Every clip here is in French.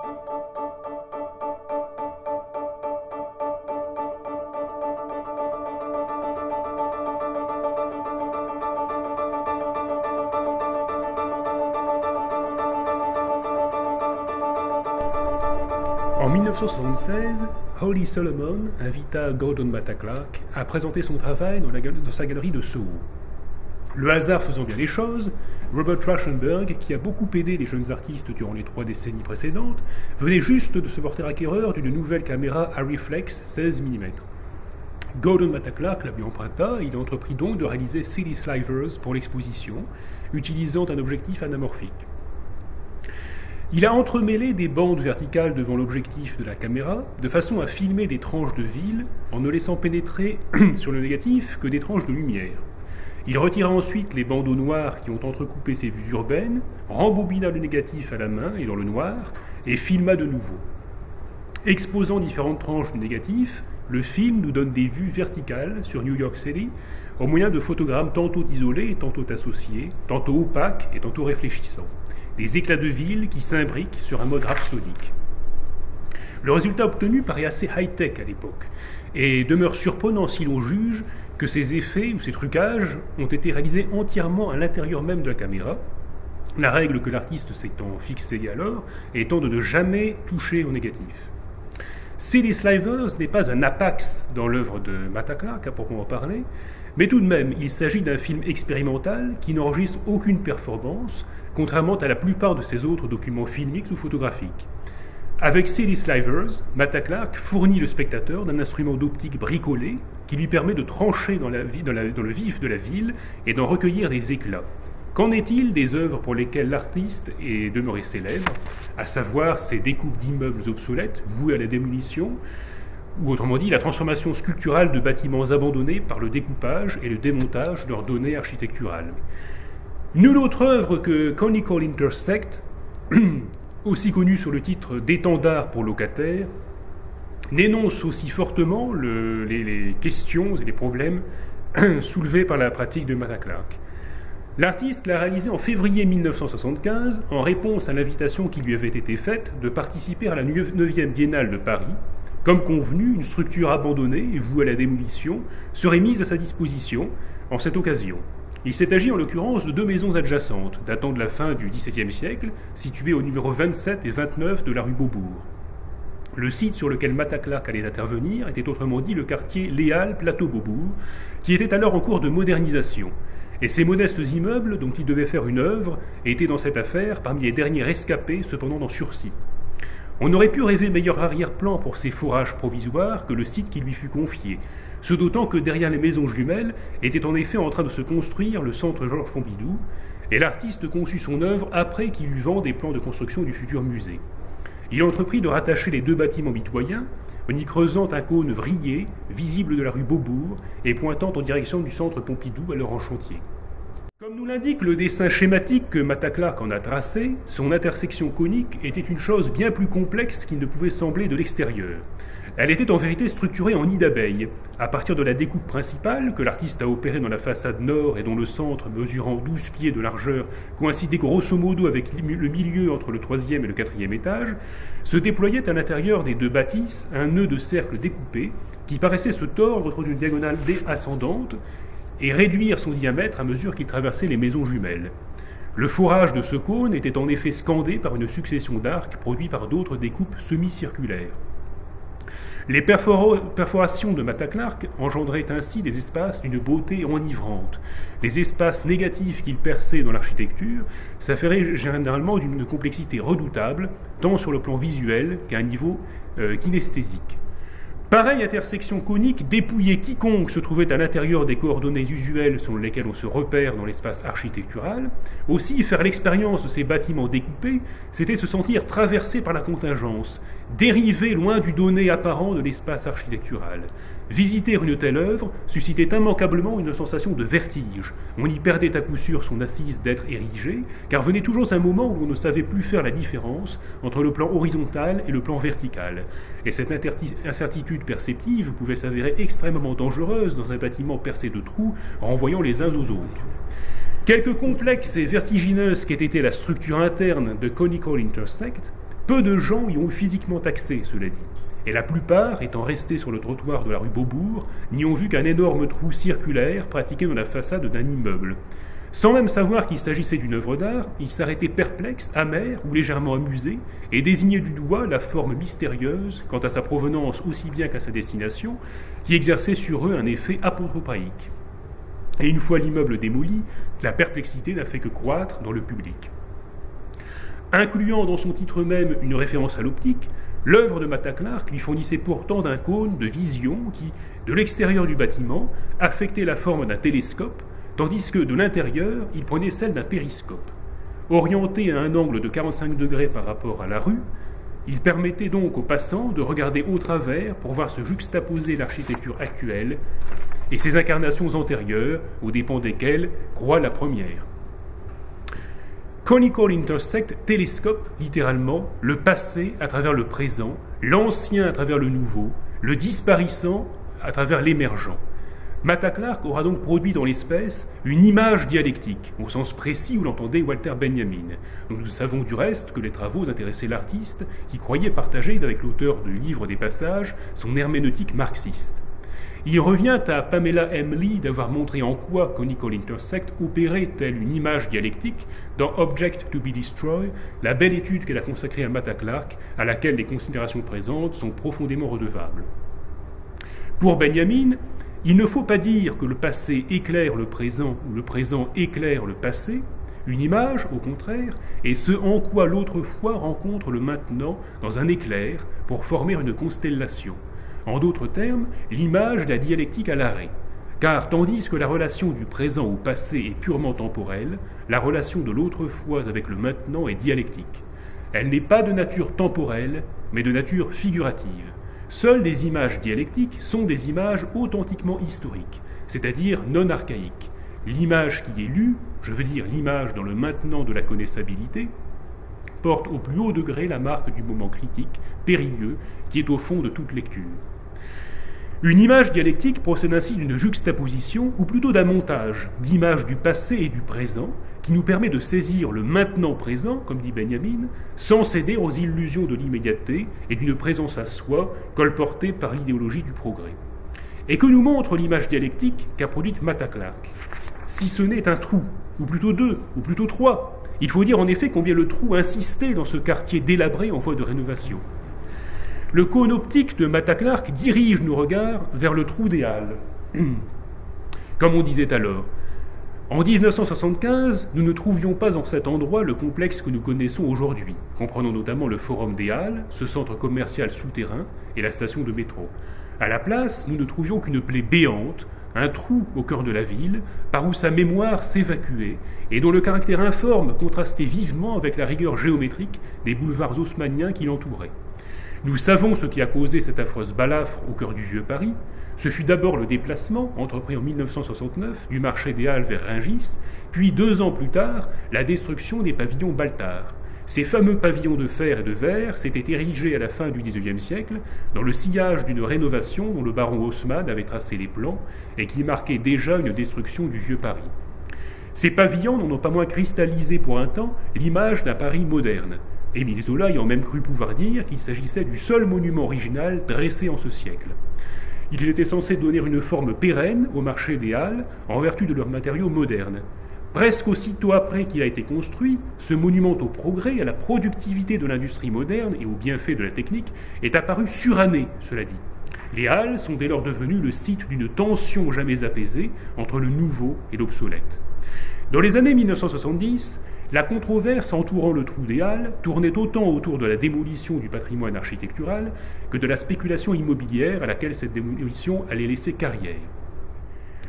En 1976, Holly Solomon invita Gordon Matta Clark à présenter son travail dans sa galerie de Soho. Le hasard faisant bien les choses, Robert Rauschenberg, qui a beaucoup aidé les jeunes artistes durant les 3 décennies précédentes, venait juste de se porter acquéreur d'une nouvelle caméra Arriflex 16 mm. Gordon Matta Clark la lui emprunta et il entreprit donc de réaliser City Slivers pour l'exposition, utilisant un objectif anamorphique. Il a entremêlé des bandes verticales devant l'objectif de la caméra, de façon à filmer des tranches de ville en ne laissant pénétrer sur le négatif que des tranches de lumière. Il retira ensuite les bandeaux noirs qui ont entrecoupé ces vues urbaines, rembobina le négatif à la main et dans le noir, et filma de nouveau. Exposant différentes tranches du négatif, le film nous donne des vues verticales sur New York City, au moyen de photogrammes tantôt isolés et tantôt associés, tantôt opaques et tantôt réfléchissants. Des éclats de ville qui s'imbriquent sur un mode rhapsodique. Le résultat obtenu paraît assez high-tech à l'époque, et demeure surprenant si l'on juge que ces effets ou ces trucages ont été réalisés entièrement à l'intérieur même de la caméra, la règle que l'artiste s'étant fixée alors étant de ne jamais toucher au négatif. City Slivers n'est pas un apax dans l'œuvre de Matta Clark, à proprement parler, mais tout de même, il s'agit d'un film expérimental qui n'enregistre aucune performance, contrairement à la plupart de ses autres documents filmiques ou photographiques. Avec City Slivers, Matta Clark fournit le spectateur d'un instrument d'optique bricolé qui lui permet de trancher dans le vif de la ville et d'en recueillir des éclats. Qu'en est-il des œuvres pour lesquelles l'artiste est demeuré célèbre, à savoir ses découpes d'immeubles obsolètes voués à la démolition, ou autrement dit la transformation sculpturale de bâtiments abandonnés par le découpage et le démontage de leurs données architecturales? Nulle autre œuvre que Conical Intersect, aussi connue sous le titre d'étendard pour locataires, n'énonce aussi fortement les questions et les problèmes soulevés par la pratique de Matta Clark. L'artiste l'a réalisé en février 1975 en réponse à l'invitation qui lui avait été faite de participer à la 9e Biennale de Paris. Comme convenu, une structure abandonnée et vouée à la démolition serait mise à sa disposition en cette occasion. Il s'est agi en l'occurrence de 2 maisons adjacentes, datant de la fin du XVIIe siècle, situées au numéro 27 et 29 de la rue Beaubourg. Le site sur lequel Matta Clark allait intervenir était autrement dit le quartier Léal-Plateau-Beaubourg, qui était alors en cours de modernisation. Et ces modestes immeubles, dont il devait faire une œuvre, étaient dans cette affaire parmi les derniers rescapés, cependant en sursis. On aurait pu rêver meilleur arrière-plan pour ces forages provisoires que le site qui lui fut confié, ce d'autant que derrière les maisons jumelles était en effet en train de se construire le centre Georges Pompidou, et l'artiste conçut son œuvre après qu'il eut vent des plans de construction du futur musée. Il entreprit de rattacher les 2 bâtiments mitoyens, en y creusant un cône vrillé, visible de la rue Beaubourg, et pointant en direction du centre Pompidou alors en chantier. Comme nous l'indique le dessin schématique que Matta Clark en a tracé, son intersection conique était une chose bien plus complexe qu'il ne pouvait sembler de l'extérieur. Elle était en vérité structurée en nid d'abeille, à partir de la découpe principale que l'artiste a opérée dans la façade nord et dont le centre, mesurant 12 pieds de largeur, coïncidait grosso modo avec le milieu entre le 3e et le 4e étage, se déployait à l'intérieur des 2 bâtisses un nœud de cercle découpé qui paraissait se tordre autour d'une diagonale ascendante et réduire son diamètre à mesure qu'il traversait les maisons jumelles. Le forage de ce cône était en effet scandé par une succession d'arcs produits par d'autres découpes semi-circulaires. Les perforations de Matta Clark engendraient ainsi des espaces d'une beauté enivrante. Les espaces négatifs qu'il perçait dans l'architecture s'affairaient généralement d'une complexité redoutable, tant sur le plan visuel qu'à un niveau kinesthésique. Pareille intersection conique dépouillait quiconque se trouvait à l'intérieur des coordonnées usuelles selon lesquelles on se repère dans l'espace architectural. Aussi, faire l'expérience de ces bâtiments découpés, c'était se sentir traversé par la contingence, dérivé loin du donné apparent de l'espace architectural. Visiter une telle œuvre suscitait immanquablement une sensation de vertige. On y perdait à coup sûr son assise d'être érigé, car venait toujours un moment où on ne savait plus faire la différence entre le plan horizontal et le plan vertical. Et cette incertitude perceptive pouvait s'avérer extrêmement dangereuse dans un bâtiment percé de trous, renvoyant les uns aux autres. Quelque complexe et vertigineuse qu'ait été la structure interne de Conical Intersect, Peu de gens y ont eu physiquement accès, cela dit, et la plupart, étant restés sur le trottoir de la rue Beaubourg, n'y ont vu qu'un énorme trou circulaire pratiqué dans la façade d'un immeuble. Sans même savoir qu'il s'agissait d'une œuvre d'art, ils s'arrêtaient perplexes, amers ou légèrement amusés, et désignaient du doigt la forme mystérieuse, quant à sa provenance aussi bien qu'à sa destination, qui exerçait sur eux un effet apotropaïque. Et une fois l'immeuble démoli, la perplexité n'a fait que croître dans le public. Incluant dans son titre même une référence à l'optique, l'œuvre de Mata Clark lui fournissait pourtant d'un cône de vision qui, de l'extérieur du bâtiment, affectait la forme d'un télescope, tandis que de l'intérieur, il prenait celle d'un périscope. Orienté à un angle de 45 degrés par rapport à la rue, il permettait donc aux passants de regarder au travers pour voir se juxtaposer l'architecture actuelle et ses incarnations antérieures, aux dépens desquelles croît la première. Conical Intersect télescope, littéralement, le passé à travers le présent, l'ancien à travers le nouveau, le disparaissant à travers l'émergent. Mata Clark aura donc produit dans l'espèce une image dialectique, au sens précis où l'entendait Walter Benjamin. Donc nous savons du reste que les travaux intéressaient l'artiste, qui croyait partager avec l'auteur du livre des passages son herméneutique marxiste. Il revient à Pamela M. Lee d'avoir montré en quoi Conical Intersect opérait telle une image dialectique dans Object to be Destroyed, la belle étude qu'elle a consacrée à Mata Clark, à laquelle les considérations présentes sont profondément redevables. Pour Benjamin, il ne faut pas dire que le passé éclaire le présent ou le présent éclaire le passé. Une image, au contraire, est ce en quoi l'autrefois rencontre le maintenant dans un éclair pour former une constellation. En d'autres termes, l'image de la dialectique à l'arrêt. Car tandis que la relation du présent au passé est purement temporelle, la relation de l'autrefois avec le maintenant est dialectique. Elle n'est pas de nature temporelle, mais de nature figurative. Seules des images dialectiques sont des images authentiquement historiques, c'est-à-dire non archaïques. L'image qui est lue, je veux dire l'image dans le maintenant de la connaissabilité, porte au plus haut degré la marque du moment critique, périlleux, qui est au fond de toute lecture. Une image dialectique procède ainsi d'une juxtaposition, ou plutôt d'un montage, d'images du passé et du présent, qui nous permet de saisir le maintenant présent, comme dit Benjamin, sans céder aux illusions de l'immédiateté et d'une présence à soi colportée par l'idéologie du progrès. Et que nous montre l'image dialectique qu'a produite Mata Clark? Si ce n'est un trou, ou plutôt deux, ou plutôt trois, il faut dire en effet combien le trou insistait dans ce quartier délabré en voie de rénovation. Le cône optique de Mata Clark dirige nos regards vers le trou des Halles. Comme on disait alors, en 1975, nous ne trouvions pas en cet endroit le complexe que nous connaissons aujourd'hui, comprenant notamment le Forum des Halles, ce centre commercial souterrain, et la station de métro. À la place, nous ne trouvions qu'une plaie béante, un trou au cœur de la ville, par où sa mémoire s'évacuait, et dont le caractère informe contrastait vivement avec la rigueur géométrique des boulevards haussmanniens qui l'entouraient. Nous savons ce qui a causé cette affreuse balafre au cœur du vieux Paris. Ce fut d'abord le déplacement, entrepris en 1969, du marché des Halles vers Rungis, puis 2 ans plus tard, la destruction des pavillons Baltard. Ces fameux pavillons de fer et de verre s'étaient érigés à la fin du XIXe siècle dans le sillage d'une rénovation dont le baron Haussmann avait tracé les plans et qui marquait déjà une destruction du vieux Paris. Ces pavillons n'en ont pas moins cristallisé pour un temps l'image d'un Paris moderne, Émile Zola ayant même cru pouvoir dire qu'il s'agissait du seul monument original dressé en ce siècle. Ils étaient censés donner une forme pérenne au marché des Halles en vertu de leurs matériaux modernes. Presque aussitôt après qu'il a été construit, ce monument au progrès, à la productivité de l'industrie moderne et aux bienfaits de la technique est apparu suranné, cela dit. Les Halles sont dès lors devenues le site d'une tension jamais apaisée entre le nouveau et l'obsolète. Dans les années 1970, la controverse entourant le trou des Halles tournait autant autour de la démolition du patrimoine architectural que de la spéculation immobilière à laquelle cette démolition allait laisser carrière.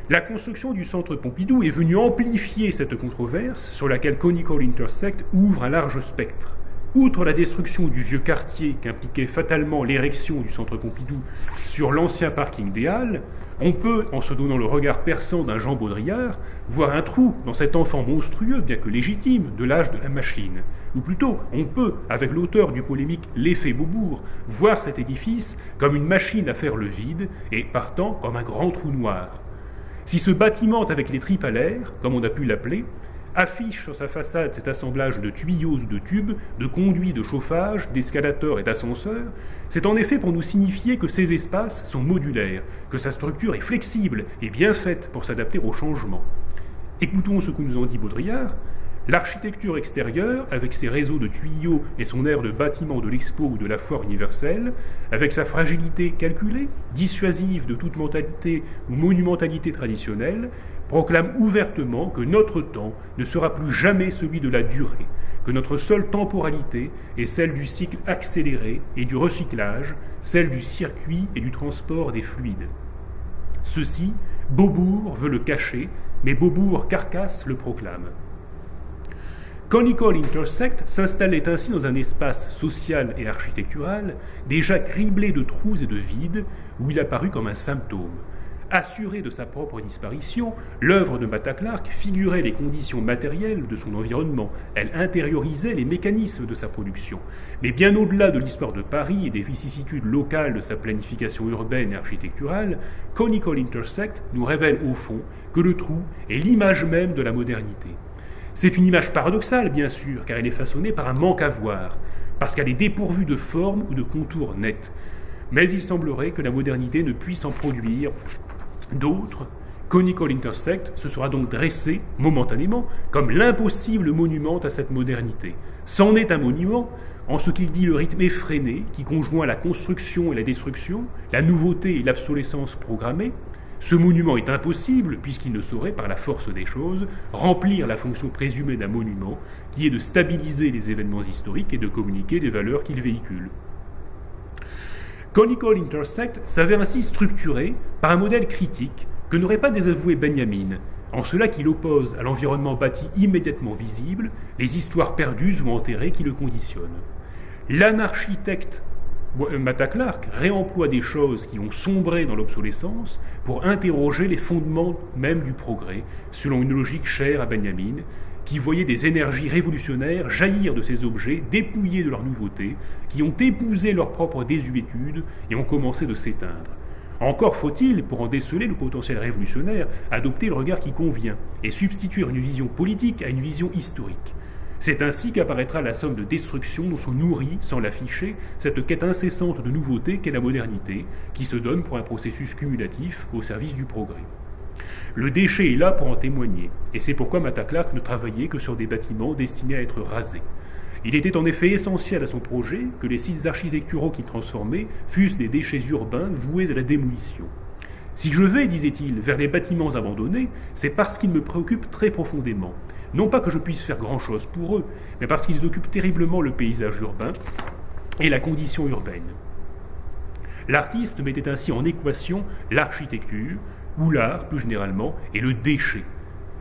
La construction du centre Pompidou est venue amplifier cette controverse sur laquelle Conical Intersect ouvre un large spectre. Outre la destruction du vieux quartier qu'impliquait fatalement l'érection du centre Pompidou sur l'ancien parking des Halles, on peut, en se donnant le regard perçant d'un Jean Baudrillard, voir un trou dans cet enfant monstrueux, bien que légitime, de l'âge de la machine. Ou plutôt, on peut, avec l'auteur du polémique L'effet Beaubourg, voir cet édifice comme une machine à faire le vide et, partant, comme un grand trou noir. Si ce bâtiment avec les tripes à l'air, comme on a pu l'appeler, affiche sur sa façade cet assemblage de tuyaux ou de tubes, de conduits de chauffage, d'escalators et d'ascenseurs, c'est en effet pour nous signifier que ces espaces sont modulaires, que sa structure est flexible et bien faite pour s'adapter aux changements. Écoutons ce que nous en dit Baudrillard. L'architecture extérieure, avec ses réseaux de tuyaux et son aire de bâtiment de l'expo ou de la foire universelle, avec sa fragilité calculée, dissuasive de toute mentalité ou monumentalité traditionnelle, proclame ouvertement que notre temps ne sera plus jamais celui de la durée, que notre seule temporalité est celle du cycle accéléré et du recyclage, celle du circuit et du transport des fluides. Ceci, Beaubourg veut le cacher, mais Beaubourg-Carcasse le proclame. Conical Intersect s'installait ainsi dans un espace social et architectural déjà criblé de trous et de vides, où il apparut comme un symptôme. Assurée de sa propre disparition, l'œuvre de Mata Clark figurait les conditions matérielles de son environnement, elle intériorisait les mécanismes de sa production. Mais bien au-delà de l'histoire de Paris et des vicissitudes locales de sa planification urbaine et architecturale, Conical Intersect nous révèle au fond que le trou est l'image même de la modernité. C'est une image paradoxale, bien sûr, car elle est façonnée par un manque à voir, parce qu'elle est dépourvue de forme ou de contours nets. Mais il semblerait que la modernité ne puisse en produire d'autres. Conical Intersect se sera donc dressé, momentanément, comme l'impossible monument à cette modernité. C'en est un monument, en ce qu'il dit le rythme effréné qui conjoint la construction et la destruction, la nouveauté et l'obsolescence programmée. Ce monument est impossible puisqu'il ne saurait, par la force des choses, remplir la fonction présumée d'un monument, qui est de stabiliser les événements historiques et de communiquer les valeurs qu'il véhicule. Conical Intersect s'avère ainsi structuré par un modèle critique que n'aurait pas désavoué Benjamin, en cela qu'il oppose à l'environnement bâti immédiatement visible les histoires perdues ou enterrées qui le conditionnent. L'anarchitecte Mata Clark réemploie des choses qui ont sombré dans l'obsolescence pour interroger les fondements même du progrès, selon une logique chère à Benjamin, qui voyait des énergies révolutionnaires jaillir de ces objets dépouillés de leur nouveauté, qui ont épousé leur propre désuétude et ont commencé de s'éteindre. Encore faut-il, pour en déceler le potentiel révolutionnaire, adopter le regard qui convient et substituer une vision politique à une vision historique. C'est ainsi qu'apparaîtra la somme de destruction dont se nourrit, sans l'afficher, cette quête incessante de nouveauté qu'est la modernité, qui se donne pour un processus cumulatif au service du progrès. Le déchet est là pour en témoigner, et c'est pourquoi Mata Clark ne travaillait que sur des bâtiments destinés à être rasés. Il était en effet essentiel à son projet que les sites architecturaux qu'il transformait fussent des déchets urbains voués à la démolition. Si je vais, disait-il, vers les bâtiments abandonnés, c'est parce qu'ils me préoccupent très profondément. Non pas que je puisse faire grand-chose pour eux, mais parce qu'ils occupent terriblement le paysage urbain et la condition urbaine. L'artiste mettait ainsi en équation l'architecture, ou l'art plus généralement, et le déchet.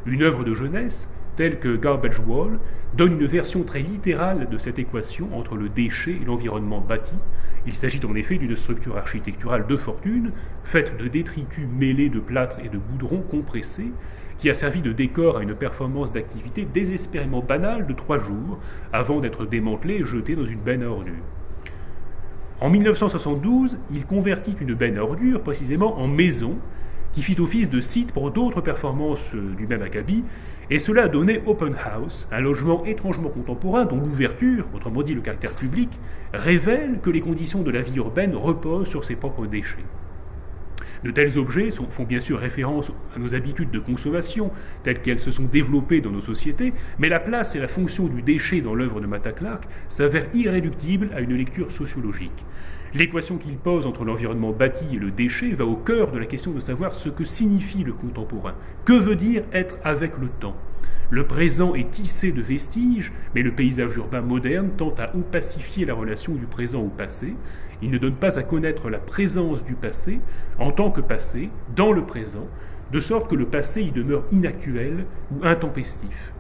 Une œuvre de jeunesse, telle que Garbage Wall, donne une version très littérale de cette équation entre le déchet et l'environnement bâti. Il s'agit en effet d'une structure architecturale de fortune, faite de détritus mêlés de plâtre et de goudron compressés, qui a servi de décor à une performance d'activité désespérément banale de 3 jours, avant d'être démantelée et jetée dans une benne à ordures. En 1972, il convertit une benne à ordures précisément en maison, qui fit office de site pour d'autres performances du même acabit, et cela a donné Open House, un logement étrangement contemporain dont l'ouverture, autrement dit le caractère public, révèle que les conditions de la vie urbaine reposent sur ses propres déchets. De tels objets font bien sûr référence à nos habitudes de consommation, telles qu'elles se sont développées dans nos sociétés, mais la place et la fonction du déchet dans l'œuvre de Mata Clark s'avèrent irréductibles à une lecture sociologique. L'équation qu'il pose entre l'environnement bâti et le déchet va au cœur de la question de savoir ce que signifie le contemporain. Que veut dire être avec le temps ? Le présent est tissé de vestiges, mais le paysage urbain moderne tend à opacifier la relation du présent au passé. Il ne donne pas à connaître la présence du passé en tant que passé, dans le présent, de sorte que le passé y demeure inactuel ou intempestif.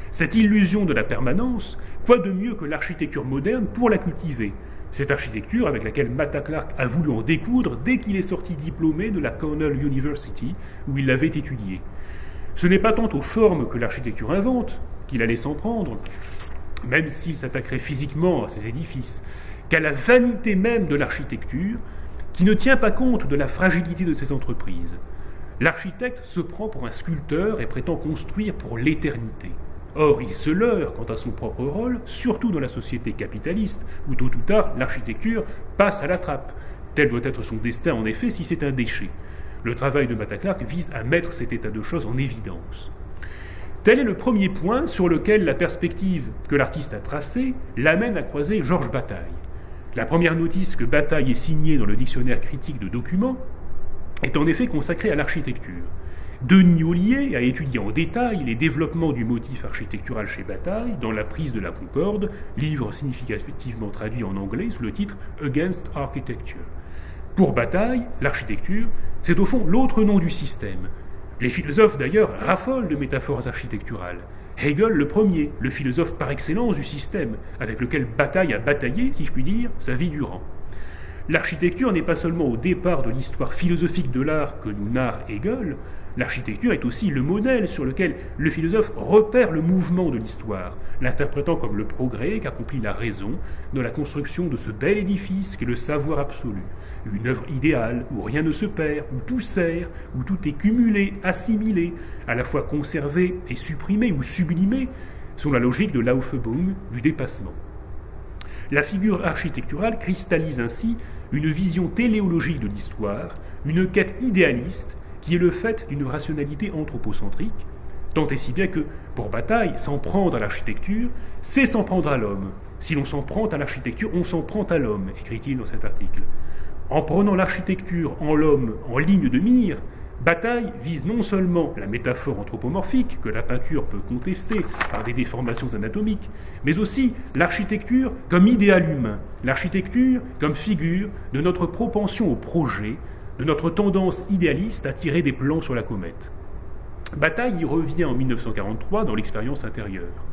Cette illusion de la permanence, quoi de mieux que l'architecture moderne pour la cultiver ? Cette architecture avec laquelle Mata Clark a voulu en découdre dès qu'il est sorti diplômé de la Cornell University, où il l'avait étudié. Ce n'est pas tant aux formes que l'architecture invente qu'il allait s'en prendre, même s'il s'attaquerait physiquement à ces édifices, qu'à la vanité même de l'architecture, qui ne tient pas compte de la fragilité de ses entreprises. L'architecte se prend pour un sculpteur et prétend construire pour l'éternité. Or, il se leurre quant à son propre rôle, surtout dans la société capitaliste, où tôt ou tard, l'architecture passe à la trappe. Tel doit être son destin, en effet, si c'est un déchet. Le travail de Mata Clark vise à mettre cet état de choses en évidence. Tel est le premier point sur lequel la perspective que l'artiste a tracée l'amène à croiser Georges Bataille. La première notice que Bataille est signée dans le dictionnaire critique de documents est en effet consacrée à l'architecture. Denis Ollier a étudié en détail les développements du motif architectural chez Bataille dans La prise de la Concorde, livre significativement traduit en anglais sous le titre Against Architecture. Pour Bataille, l'architecture, c'est au fond l'autre nom du système. Les philosophes d'ailleurs raffolent de métaphores architecturales. Hegel le premier, le philosophe par excellence du système, avec lequel Bataille a bataillé, si je puis dire, sa vie durant. L'architecture n'est pas seulement au départ de l'histoire philosophique de l'art que nous narre Hegel, l'architecture est aussi le modèle sur lequel le philosophe repère le mouvement de l'histoire, l'interprétant comme le progrès qu'accomplit la raison dans la construction de ce bel édifice qu'est le savoir absolu, une œuvre idéale où rien ne se perd, où tout sert, où tout est cumulé, assimilé, à la fois conservé et supprimé ou sublimé, selon la logique de l'Aufhebung, du dépassement. La figure architecturale cristallise ainsi une vision téléologique de l'histoire, une quête idéaliste qui est le fait d'une rationalité anthropocentrique, tant et si bien que, pour Bataille, s'en prendre à l'architecture, c'est s'en prendre à l'homme. Si l'on s'en prend à l'architecture, on s'en prend à l'homme, écrit-il dans cet article. En prenant l'architecture en l'homme en ligne de mire, Bataille vise non seulement la métaphore anthropomorphique que la peinture peut contester par des déformations anatomiques, mais aussi l'architecture comme idéal humain, l'architecture comme figure de notre propension au projet, de notre tendance idéaliste à tirer des plans sur la comète. Bataille y revient en 1943 dans l'expérience intérieure.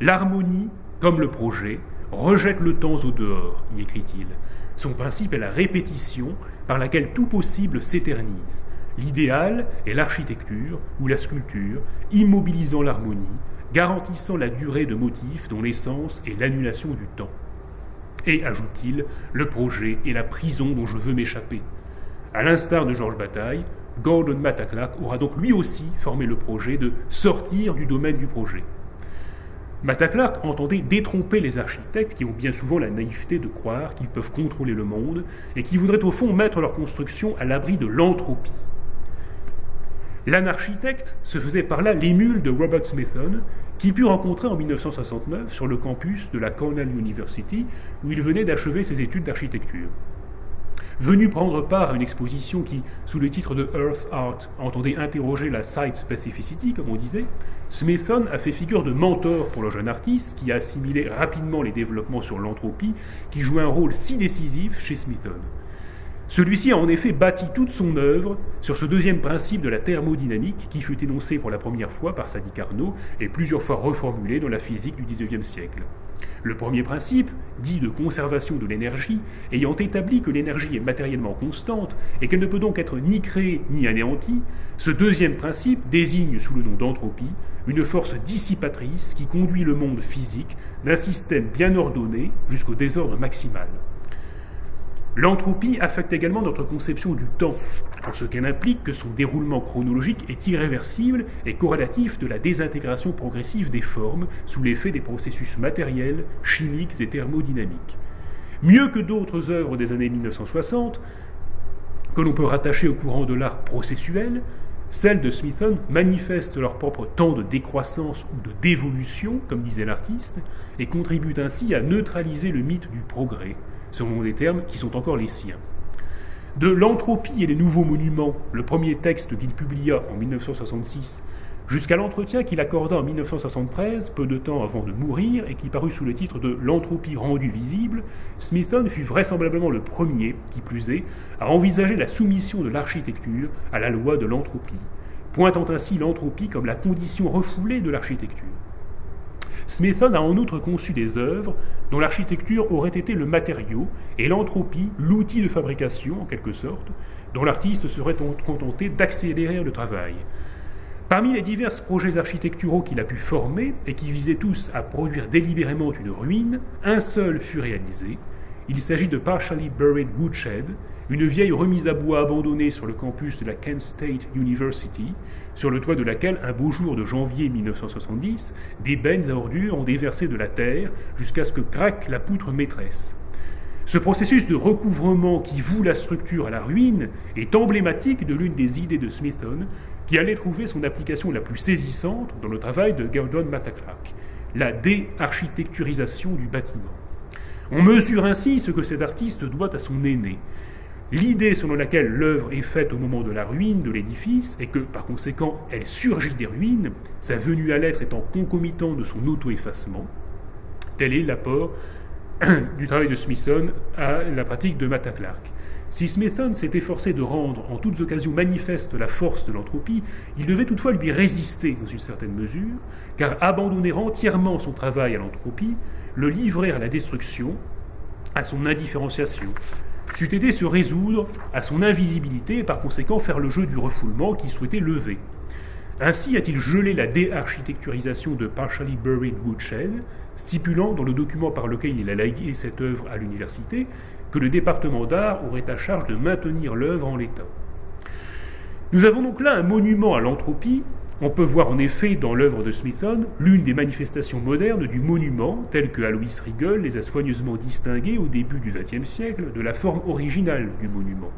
L'harmonie, comme le projet, rejette le temps au dehors, y écrit-il. Son principe est la répétition par laquelle tout possible s'éternise. L'idéal est l'architecture ou la sculpture, immobilisant l'harmonie, garantissant la durée de motifs dont l'essence est l'annulation du temps. Et, ajoute-t-il, le projet est la prison dont je veux m'échapper. À l'instar de Georges Bataille, Gordon Matta Clark aura donc lui aussi formé le projet de sortir du domaine du projet. Matta Clark entendait détromper les architectes qui ont bien souvent la naïveté de croire qu'ils peuvent contrôler le monde et qui voudraient au fond mettre leur construction à l'abri de l'entropie. L'anarchitecte se faisait par là l'émule de Robert Smithson, qui put rencontrer en 1969 sur le campus de la Cornell University, où il venait d'achever ses études d'architecture. Venu prendre part à une exposition qui, sous le titre de Earth Art, entendait interroger la site specificity, comme on disait, Smithson a fait figure de mentor pour le jeune artiste, qui a assimilé rapidement les développements sur l'entropie, qui jouait un rôle si décisif chez Smithson. Celui-ci a en effet bâti toute son œuvre sur ce deuxième principe de la thermodynamique qui fut énoncé pour la première fois par Sadi Carnot et plusieurs fois reformulé dans la physique du XIXe siècle. Le premier principe, dit de conservation de l'énergie, ayant établi que l'énergie est matériellement constante et qu'elle ne peut donc être ni créée ni anéantie, ce deuxième principe désigne sous le nom d'entropie une force dissipatrice qui conduit le monde physique d'un système bien ordonné jusqu'au désordre maximal. L'entropie affecte également notre conception du temps, en ce qu'elle implique que son déroulement chronologique est irréversible et corrélatif de la désintégration progressive des formes sous l'effet des processus matériels, chimiques et thermodynamiques. Mieux que d'autres œuvres des années 1960, que l'on peut rattacher au courant de l'art processuel, celles de Smithson manifestent leur propre temps de décroissance ou de dévolution, comme disait l'artiste, et contribuent ainsi à neutraliser le mythe du progrès, selon des termes qui sont encore les siens. De L'entropie et les nouveaux monuments, le premier texte qu'il publia en 1966, jusqu'à l'entretien qu'il accorda en 1973, peu de temps avant de mourir, et qui parut sous le titre de L'entropie rendue visible, Smithson fut vraisemblablement le premier, qui plus est, à envisager la soumission de l'architecture à la loi de l'entropie, pointant ainsi l'entropie comme la condition refoulée de l'architecture. Smithson a en outre conçu des œuvres dont l'architecture aurait été le matériau et l'entropie l'outil de fabrication, en quelque sorte, dont l'artiste serait contenté d'accélérer le travail. Parmi les divers projets architecturaux qu'il a pu former et qui visaient tous à produire délibérément une ruine, un seul fut réalisé. il s'agit de Partially Buried Woodshed, une vieille remise à bois abandonnée sur le campus de la Kent State University, sur le toit de laquelle, un beau jour de janvier 1970, des bennes à ordures ont déversé de la terre jusqu'à ce que craque la poutre maîtresse. Ce processus de recouvrement qui voue la structure à la ruine est emblématique de l'une des idées de Smithson qui allait trouver son application la plus saisissante dans le travail de Gordon Matta Clark, la déarchitecturisation du bâtiment. On mesure ainsi ce que cet artiste doit à son aîné. L'idée selon laquelle l'œuvre est faite au moment de la ruine de l'édifice et que, par conséquent, elle surgit des ruines, sa venue à l'être étant concomitant de son auto-effacement, tel est l'apport du travail de Smithson à la pratique de Matta Clark. Si Smithson s'est efforcé de rendre en toutes occasions manifeste la force de l'entropie, il devait toutefois lui résister dans une certaine mesure, car abandonner entièrement son travail à l'entropie, le livrer à la destruction, à son indifférenciation, c'eût été se résoudre à son invisibilité et par conséquent faire le jeu du refoulement qu'il souhaitait lever. Ainsi a-t-il gelé la déarchitecturisation de Partially Buried Woodshed, stipulant dans le document par lequel il a légué cette œuvre à l'université que le département d'art aurait à charge de maintenir l'œuvre en l'état. Nous avons donc là un monument à l'entropie. On peut voir en effet dans l'œuvre de Smithson l'une des manifestations modernes du monument, telle que Alois Riegel les a soigneusement distinguées au début du XXe siècle de la forme originale du monument.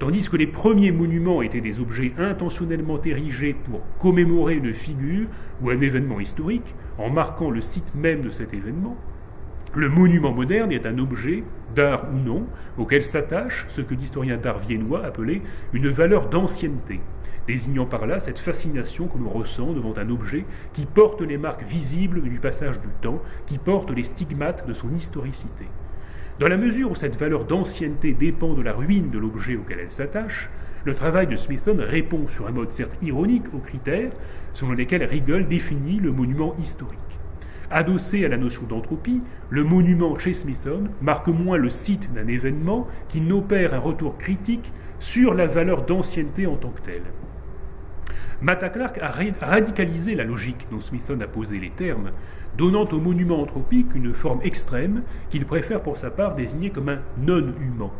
Tandis que les premiers monuments étaient des objets intentionnellement érigés pour commémorer une figure ou un événement historique, en marquant le site même de cet événement, le monument moderne est un objet, d'art ou non, auquel s'attache ce que l'historien d'art viennois appelait une valeur d'ancienneté, désignant par là cette fascination que l'on ressent devant un objet qui porte les marques visibles du passage du temps, qui porte les stigmates de son historicité. Dans la mesure où cette valeur d'ancienneté dépend de la ruine de l'objet auquel elle s'attache, le travail de Smithson répond sur un mode certes ironique aux critères selon lesquels Riegel définit le monument historique. Adossé à la notion d'entropie, le monument chez Smithson marque moins le site d'un événement qu'il n'opère un retour critique sur la valeur d'ancienneté en tant que telle. Matta Clark a radicalisé la logique dont Smithson a posé les termes, donnant au monument anthropique une forme extrême qu'il préfère pour sa part désigner comme un non-humain.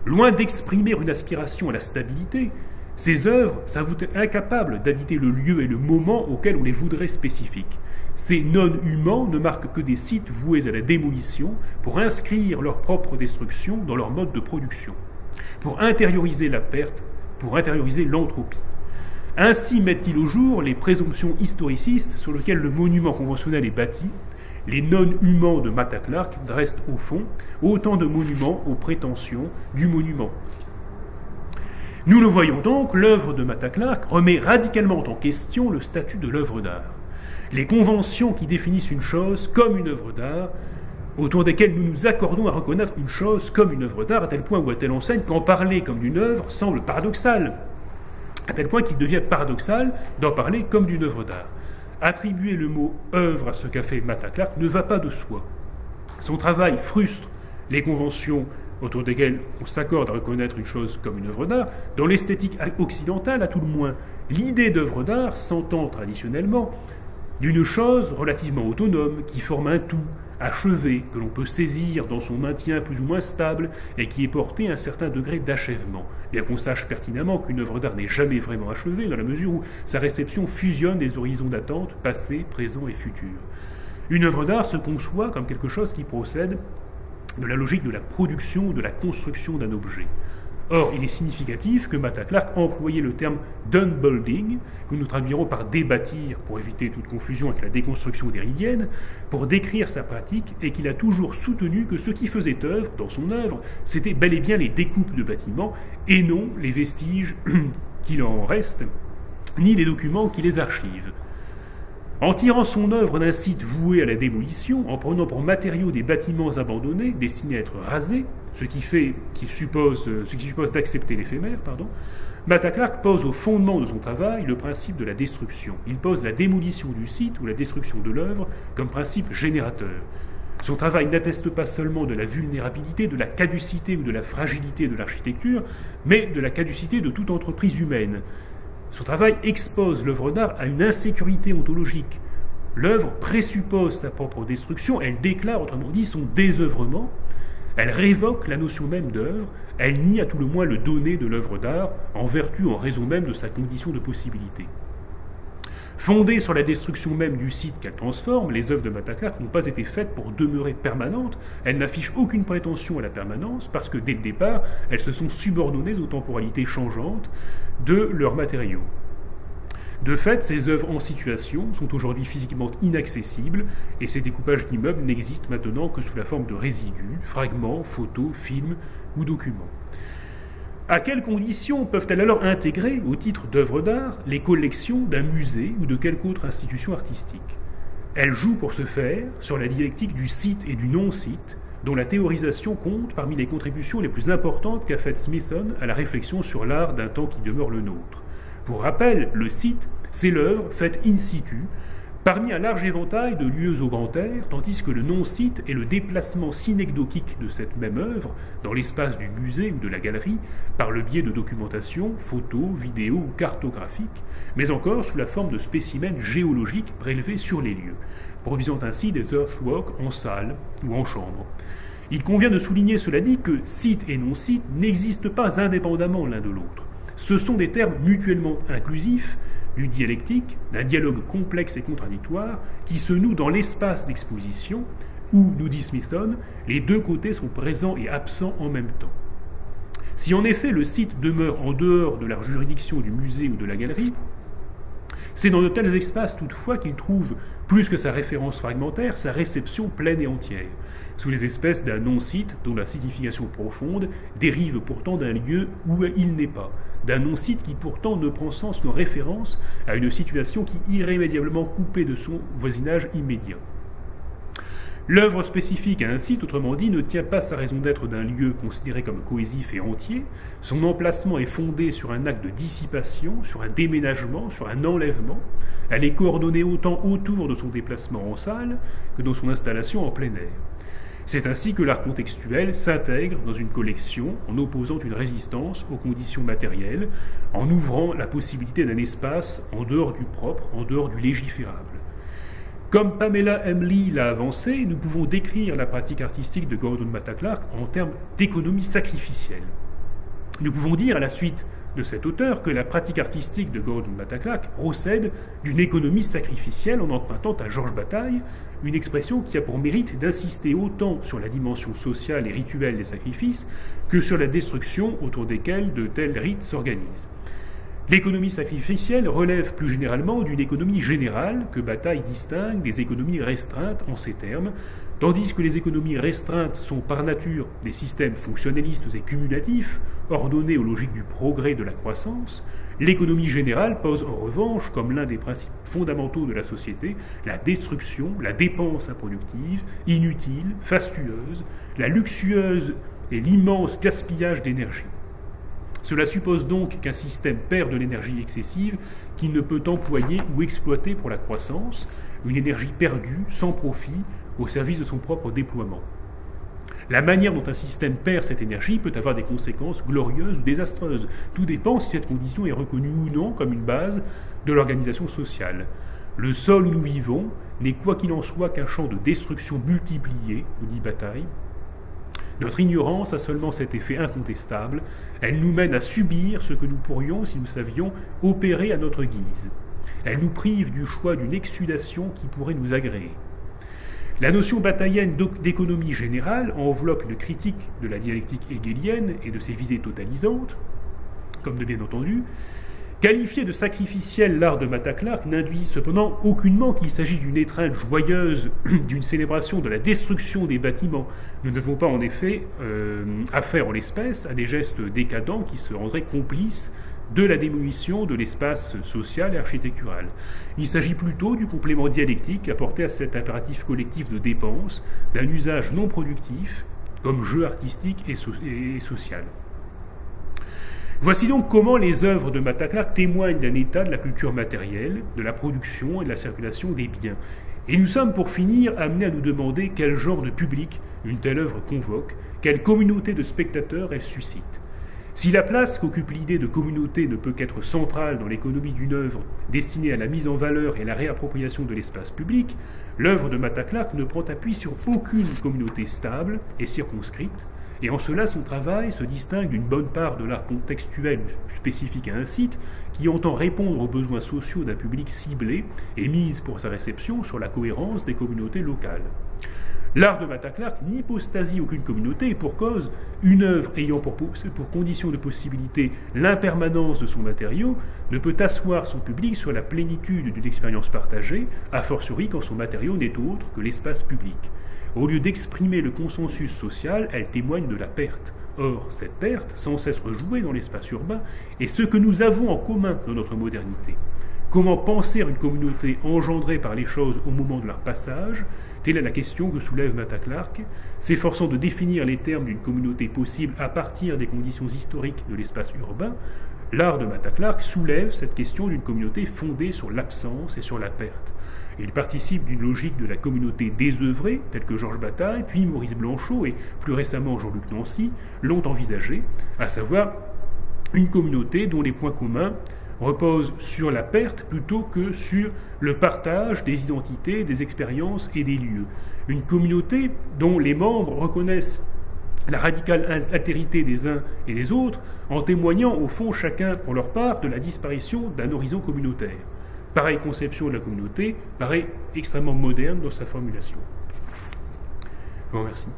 Loin d'exprimer une aspiration à la stabilité, ses œuvres s'avouent incapables d'habiter le lieu et le moment auquel on les voudrait spécifiques. Ces non-humains ne marquent que des sites voués à la démolition pour inscrire leur propre destruction dans leur mode de production, pour intérioriser la perte, pour intérioriser l'entropie. Ainsi met-il au jour les présomptions historicistes sur lesquelles le monument conventionnel est bâti. Les non-humains de Matta Clark dressent au fond autant de monuments aux prétentions du monument. Nous le voyons donc, l'œuvre de Matta Clark remet radicalement en question le statut de l'œuvre d'art. Les conventions qui définissent une chose comme une œuvre d'art, autour desquelles nous nous accordons à reconnaître une chose comme une œuvre d'art, à tel point ou à telle enseigne qu'en parler comme d'une œuvre semble paradoxal, à tel point qu'il devient paradoxal d'en parler comme d'une œuvre d'art. Attribuer le mot « œuvre » à ce qu'a fait Matta Clark ne va pas de soi. Son travail frustre les conventions autour desquelles on s'accorde à reconnaître une chose comme une œuvre d'art. Dans l'esthétique occidentale, à tout le moins, l'idée d'œuvre d'art s'entend traditionnellement d'une chose relativement autonome qui forme un tout, achevé, que l'on peut saisir dans son maintien plus ou moins stable et qui est porté à un certain degré d'achèvement. Bien qu'on sache pertinemment qu'une œuvre d'art n'est jamais vraiment achevée dans la mesure où sa réception fusionne des horizons d'attente, passé, présent et futur. Une œuvre d'art se conçoit comme quelque chose qui procède de la logique de la production ou de la construction d'un objet. Or, il est significatif que Matta Clark employait le terme « d'unbuilding », que nous traduirons par « débâtir » pour éviter toute confusion avec la déconstruction derridienne, pour décrire sa pratique, et qu'il a toujours soutenu que ce qui faisait œuvre, dans son œuvre, c'était bel et bien les découpes de bâtiments, et non les vestiges qu'il en reste, ni les documents qui les archivent. En tirant son œuvre d'un site voué à la démolition, en prenant pour matériaux des bâtiments abandonnés destinés à être rasés, ce qui suppose d'accepter l'éphémère, Matta Clark pose au fondement de son travail le principe de la destruction. Il pose la démolition du site ou la destruction de l'œuvre comme principe générateur. Son travail n'atteste pas seulement de la vulnérabilité, de la caducité ou de la fragilité de l'architecture, mais de la caducité de toute entreprise humaine. Son travail expose l'œuvre d'art à une insécurité ontologique. L'œuvre présuppose sa propre destruction, elle déclare, autrement dit, son désœuvrement, Elle révoque la notion même d'œuvre, elle nie à tout le moins le donné de l'œuvre d'art, en raison même de sa condition de possibilité. Fondées sur la destruction même du site qu'elles transforment, les œuvres de Mata Clark n'ont pas été faites pour demeurer permanentes, elles n'affichent aucune prétention à la permanence, parce que dès le départ, elles se sont subordonnées aux temporalités changeantes de leurs matériaux. De fait, ces œuvres en situation sont aujourd'hui physiquement inaccessibles, et ces découpages d'immeubles n'existent maintenant que sous la forme de résidus, fragments, photos, films ou documents. À quelles conditions peuvent-elles alors intégrer, au titre d'œuvres d'art, les collections d'un musée ou de quelque autre institution artistique? Elles jouent pour ce faire sur la dialectique du site et du non-site, dont la théorisation compte parmi les contributions les plus importantes qu'a faites Smithson à la réflexion sur l'art d'un temps qui demeure le nôtre. Pour rappel, le site, c'est l'œuvre faite in situ, parmi un large éventail de lieux au grand air, tandis que le non-site est le déplacement synecdoquique de cette même œuvre dans l'espace du musée ou de la galerie, par le biais de documentation, photos, vidéos ou cartographiques, mais encore sous la forme de spécimens géologiques prélevés sur les lieux, produisant ainsi des earthworks en salle ou en chambre. Il convient de souligner, cela dit, que site et non-site n'existent pas indépendamment l'un de l'autre. Ce sont des termes mutuellement inclusifs, d'une dialectique, d'un dialogue complexe et contradictoire qui se noue dans l'espace d'exposition où, nous dit Smithson, les deux côtés sont présents et absents en même temps. Si en effet le site demeure en dehors de la juridiction du musée ou de la galerie, c'est dans de tels espaces toutefois qu'il trouve, plus que sa référence fragmentaire, sa réception pleine et entière, sous les espèces d'un non-site dont la signification profonde dérive pourtant d'un lieu où il n'est pas, d'un non-site qui pourtant ne prend sens qu'en référence à une situation qui est irrémédiablement coupée de son voisinage immédiat. L'œuvre spécifique à un site, autrement dit, ne tient pas sa raison d'être d'un lieu considéré comme cohésif et entier, son emplacement est fondé sur un acte de dissipation, sur un déménagement, sur un enlèvement, elle est coordonnée autant autour de son déplacement en salle que dans son installation en plein air. C'est ainsi que l'art contextuel s'intègre dans une collection en opposant une résistance aux conditions matérielles, en ouvrant la possibilité d'un espace en dehors du propre, en dehors du légiférable. Comme Pamela Emily l'a avancé, nous pouvons décrire la pratique artistique de Gordon Matta Clark en termes d'économie sacrificielle. Nous pouvons dire à la suite de cet auteur que la pratique artistique de Gordon Matta Clark procède d'une économie sacrificielle en empruntant à Georges Bataille une expression qui a pour mérite d'insister autant sur la dimension sociale et rituelle des sacrifices que sur la destruction autour desquelles de tels rites s'organisent. L'économie sacrificielle relève plus généralement d'une économie générale que Bataille distingue des économies restreintes en ces termes, tandis que les économies restreintes sont par nature des systèmes fonctionnalistes et cumulatifs, ordonnés aux logiques du progrès et de la croissance. L'économie générale pose en revanche comme l'un des principes fondamentaux de la société la destruction, la dépense improductive, inutile, fastueuse, la luxueuse et l'immense gaspillage d'énergie. Cela suppose donc qu'un système perd de l'énergie excessive qu'il ne peut employer ou exploiter pour la croissance, une énergie perdue, sans profit, au service de son propre déploiement. La manière dont un système perd cette énergie peut avoir des conséquences glorieuses ou désastreuses. Tout dépend si cette condition est reconnue ou non comme une base de l'organisation sociale. Le sol où nous vivons n'est quoi qu'il en soit qu'un champ de destruction multiplié, nous dit Bataille. Notre ignorance a seulement cet effet incontestable, elle nous mène à subir ce que nous pourrions, si nous savions, opérer à notre guise. Elle nous prive du choix d'une exsudation qui pourrait nous agréer. La notion bataillienne d'économie générale enveloppe une critique de la dialectique hegelienne et de ses visées totalisantes, comme de bien entendu. Qualifié de sacrificiel, l'art de Matta Clark n'induit cependant aucunement qu'il s'agit d'une étreinte joyeuse, d'une célébration de la destruction des bâtiments. Nous n'avons pas en effet affaire en l'espèce à des gestes décadents qui se rendraient complices de la démolition de l'espace social et architectural. Il s'agit plutôt du complément dialectique apporté à cet impératif collectif de dépense, d'un usage non productif comme jeu artistique et social. Voici donc comment les œuvres de Matta Clark témoignent d'un état de la culture matérielle, de la production et de la circulation des biens. Et nous sommes pour finir amenés à nous demander quel genre de public une telle œuvre convoque, quelle communauté de spectateurs elle suscite. Si la place qu'occupe l'idée de communauté ne peut qu'être centrale dans l'économie d'une œuvre destinée à la mise en valeur et à la réappropriation de l'espace public, L'œuvre de Mata Clark ne prend appui sur aucune communauté stable et circonscrite, et en cela son travail se distingue d'une bonne part de l'art contextuel spécifique à un site qui entend répondre aux besoins sociaux d'un public ciblé et mise pour sa réception sur la cohérence des communautés locales. L'art de Mata Clark n'hypostasie aucune communauté et pour cause, une œuvre ayant pour condition de possibilité l'impermanence de son matériau ne peut asseoir son public sur la plénitude d'une expérience partagée, a fortiori quand son matériau n'est autre que l'espace public. Au lieu d'exprimer le consensus social, elle témoigne de la perte. Or, cette perte, sans cesse rejouée dans l'espace urbain, est ce que nous avons en commun dans notre modernité. Comment penser une communauté engendrée par les choses au moment de leur passage? Telle est la question que soulève Mata Clark, s'efforçant de définir les termes d'une communauté possible à partir des conditions historiques de l'espace urbain. L'art de Mata Clark soulève cette question d'une communauté fondée sur l'absence et sur la perte. Il participe d'une logique de la communauté désœuvrée, telle que Georges Bataille, puis Maurice Blanchot et plus récemment Jean-Luc Nancy l'ont envisagée, à savoir une communauté dont les points communs repose sur la perte plutôt que sur le partage des identités, des expériences et des lieux. Une communauté dont les membres reconnaissent la radicale altérité des uns et des autres en témoignant au fond chacun pour leur part de la disparition d'un horizon communautaire. Pareille conception de la communauté paraît extrêmement moderne dans sa formulation. Je vous remercie.